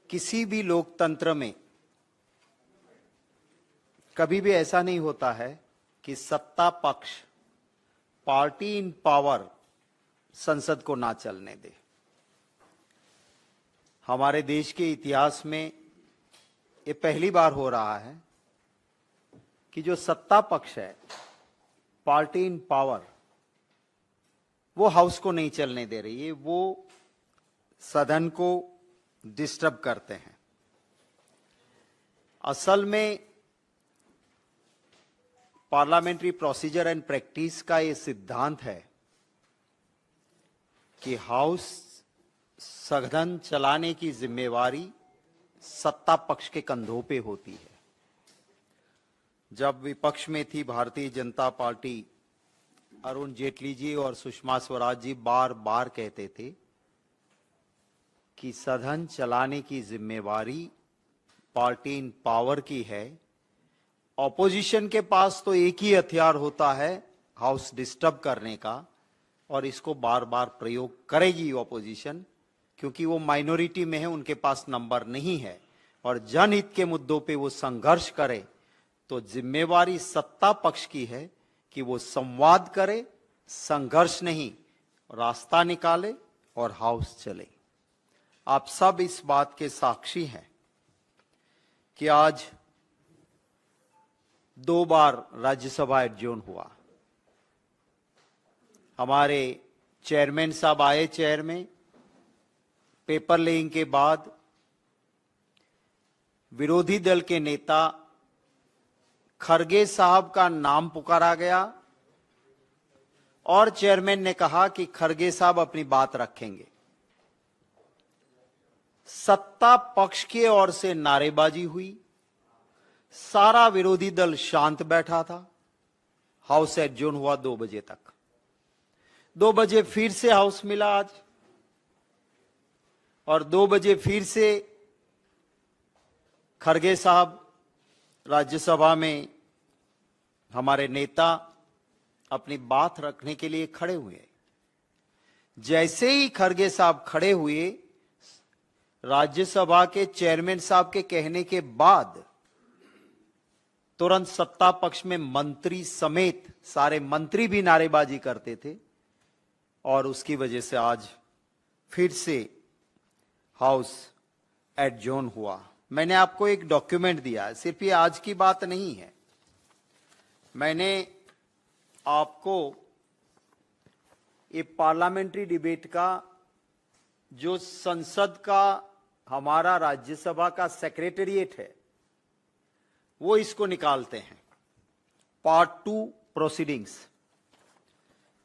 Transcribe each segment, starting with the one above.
किसी भी लोकतंत्र में कभी भी ऐसा नहीं होता है कि सत्ता पक्ष पार्टी इन पावर संसद को ना चलने दे। हमारे देश के इतिहास में ये पहली बार हो रहा है कि जो सत्ता पक्ष है, पार्टी इन पावर, वो हाउस को नहीं चलने दे रही है, वो सदन को डिस्टर्ब करते हैं। असल में पार्लियामेंट्री प्रोसीजर एंड प्रैक्टिस का ये सिद्धांत है कि हाउस सदन चलाने की जिम्मेवारी सत्ता पक्ष के कंधों पे होती है। जब विपक्ष में थी भारतीय जनता पार्टी, अरुण जेटली जी और सुषमा स्वराज जी बार बार कहते थे कि सदन चलाने की जिम्मेवारी पार्टी इन पावर की है। ऑपोजिशन के पास तो एक ही हथियार होता है, हाउस डिस्टर्ब करने का, और इसको बार बार प्रयोग करेगी ऑपोजिशन, क्योंकि वो माइनॉरिटी में है, उनके पास नंबर नहीं है और जनहित के मुद्दों पे वो संघर्ष करे। तो जिम्मेवारी सत्ता पक्ष की है कि वो संवाद करे, संघर्ष नहीं, रास्ता निकाले और हाउस चले। आप सब इस बात के साक्षी हैं कि आज 2 बार राज्यसभा एडजॉर्न हुआ। हमारे चेयरमैन साहब आए चेयर में, पेपर लेइंग के बाद विरोधी दल के नेता खरगे साहब का नाम पुकारा गया और चेयरमैन ने कहा कि खरगे साहब अपनी बात रखेंगे। सत्ता पक्ष की ओर से नारेबाजी हुई, सारा विरोधी दल शांत बैठा था। हाउस एडजॉर्न हुआ 2 बजे तक। 2 बजे फिर से हाउस मिला आज, और 2 बजे फिर से खरगे साहब राज्यसभा में, हमारे नेता, अपनी बात रखने के लिए खड़े हुए। जैसे ही खरगे साहब खड़े हुए, राज्यसभा के चेयरमैन साहब के कहने के बाद तुरंत सत्ता पक्ष में मंत्री समेत सारे मंत्री भी नारेबाजी करते थे, और उसकी वजह से आज फिर से हाउस एडजॉर्न हुआ। मैंने आपको एक डॉक्यूमेंट दिया है, सिर्फ ये आज की बात नहीं है। मैंने आपको ये पार्लियामेंट्री डिबेट का जो संसद का, हमारा राज्यसभा का सेक्रेटेरिएट है, वो इसको निकालते हैं, पार्ट 2 प्रोसीडिंग्स।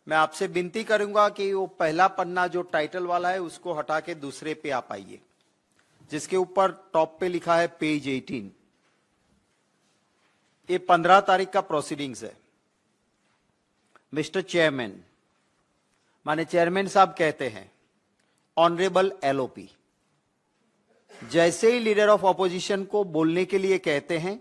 मैं आपसे विनती करूंगा कि वो पहला पन्ना जो टाइटल वाला है उसको हटा के दूसरे पे आप आइए, जिसके ऊपर टॉप पे लिखा है पेज 18। ये 15 तारीख का प्रोसीडिंग्स है। मिस्टर चेयरमैन, माने चेयरमैन साहब कहते हैं, ऑनरेबल एलओपी। जैसे ही लीडर ऑफ ऑपोजिशन को बोलने के लिए कहते हैं,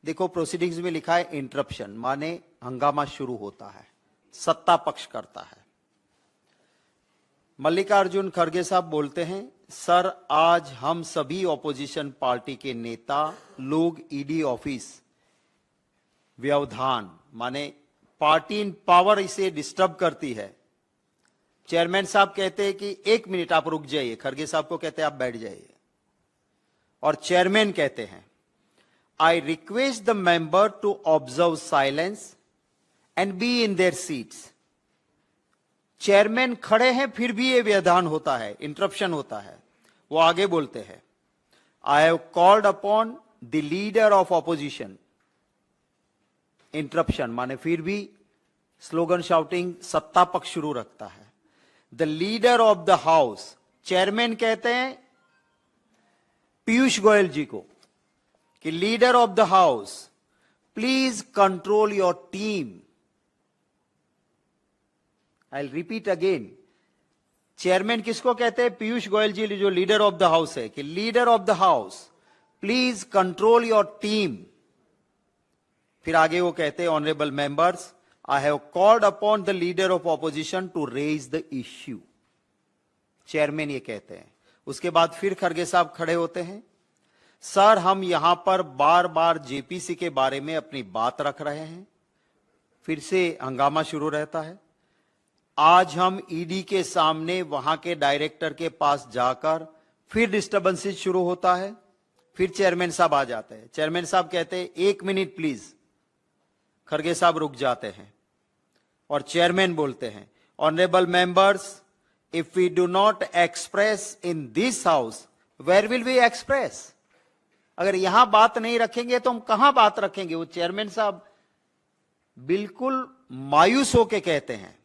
देखो प्रोसीडिंग्स में लिखा है इंटरप्शन, माने हंगामा शुरू होता है, सत्ता पक्ष करता है। मल्लिकार्जुन खड़गे साहब बोलते हैं, सर आज हम सभी ऑपोजिशन पार्टी के नेता लोग ईडी ऑफिस व्यवधान, माने पार्टी इन पावर, इसे डिस्टर्ब करती है। चेयरमैन साहब कहते हैं कि 1 मिनट आप रुक जाइए, खड़गे साहब को कहते हैं आप बैठ जाइए, और चेयरमैन कहते हैं, I request the member to observe silence and be in their seats. Chairman खड़े हैं, फिर भी यह व्यवधान होता है, इंटरप्शन होता है। वो आगे बोलते हैं, आई have called upon the leader of opposition. Interruption माने फिर भी स्लोगन शाउटिंग, सत्ता पक्ष शुरू रखता है। The leader of the house, chairman कहते हैं पीयूष गोयल जी को कि leader of the house please control your team. I repeat again, chairman किसको कहते हैं? पीयूष गोयल जी जो लीडर ऑफ द हाउस है, कि leader of the house please control your team. फिर आगे वो कहते हैं, honourable members, I have called upon the leader of opposition to raise the issue. Chairman ये कहते हैं, उसके बाद फिर खड़गे साहब खड़े होते हैं। सर, हम यहां पर बार बार जेपीसी के बारे में अपनी बात रख रहे हैं। फिर से हंगामा शुरू रहता है। आज हम ईडी के सामने वहां के डायरेक्टर के पास जाकर फिर डिस्टर्बेंसेस शुरू होता है। फिर चेयरमैन साहब आ जाते हैं। चेयरमैन साहब कहते हैं 1 मिनट प्लीज। खड़गे साहब रुक जाते हैं और चेयरमैन बोलते हैं, honourable members, if we do not express in this house, where will we express? अगर यहां बात नहीं रखेंगे तो हम कहां बात रखेंगे? वो चेयरमैन साहब बिल्कुल मायूस होके कहते हैं।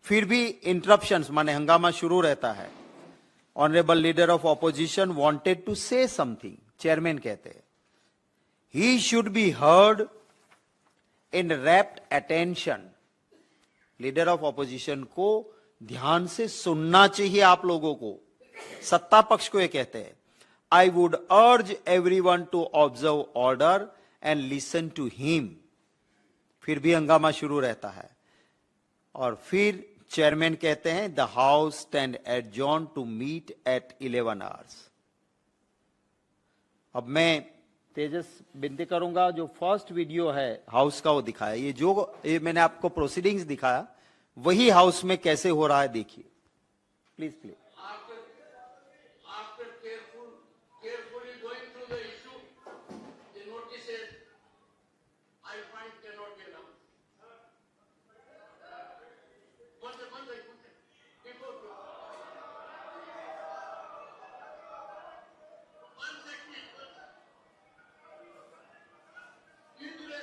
फिर भी इंटरप्शंस माने हंगामा शुरू रहता है। Honourable leader of opposition wanted to say something. Chairman कहते हैं, he should be heard in rapt attention. Leader of opposition को ध्यान से सुनना चाहिए आप लोगों को। सत्ता पक्ष को ये कहते हैं, I would urge everyone to observe order and listen to him. फिर भी हंगामा शुरू रहता है और फिर चेयरमैन कहते हैं, the house stand adjourned to meet at 11 hours। अब मैं तेजस विनती करूंगा, जो फर्स्ट वीडियो है हाउस का वो दिखाया। ये मैंने आपको प्रोसीडिंग्स दिखाया, वही हाउस में कैसे हो रहा है देखिए। Please please.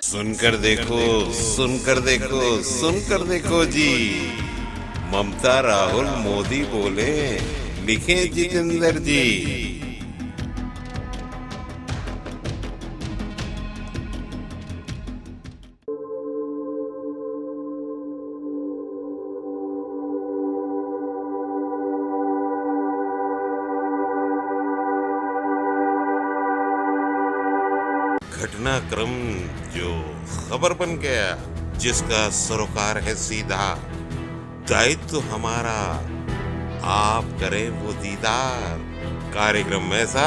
सुनकर देखो, सुनकर देखो, सुनकर देखो जी। ममता राहुल मोदी बोले, लिखे जितेंद्र जी। घटनाक्रम जो खबर बन गया, जिसका सरोकार है सीधा। दायित्व हमारा, आप करें वो दीदार। कार्यक्रम ऐसा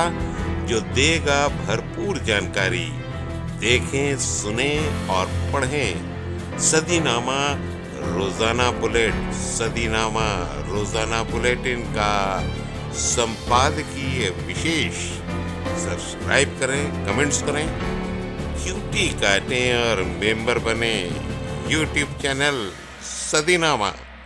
जो देगा भरपूर जानकारी। देखें, सुने और पढ़ें सदीनामा रोजाना बुलेट। सदीनामा रोजाना बुलेटिन का संपादकीय विशेष। सब्सक्राइब करें, कमेंट्स करें, क्यूटी काटें और मेंबर बने यूट्यूब चैनल सदीनामा।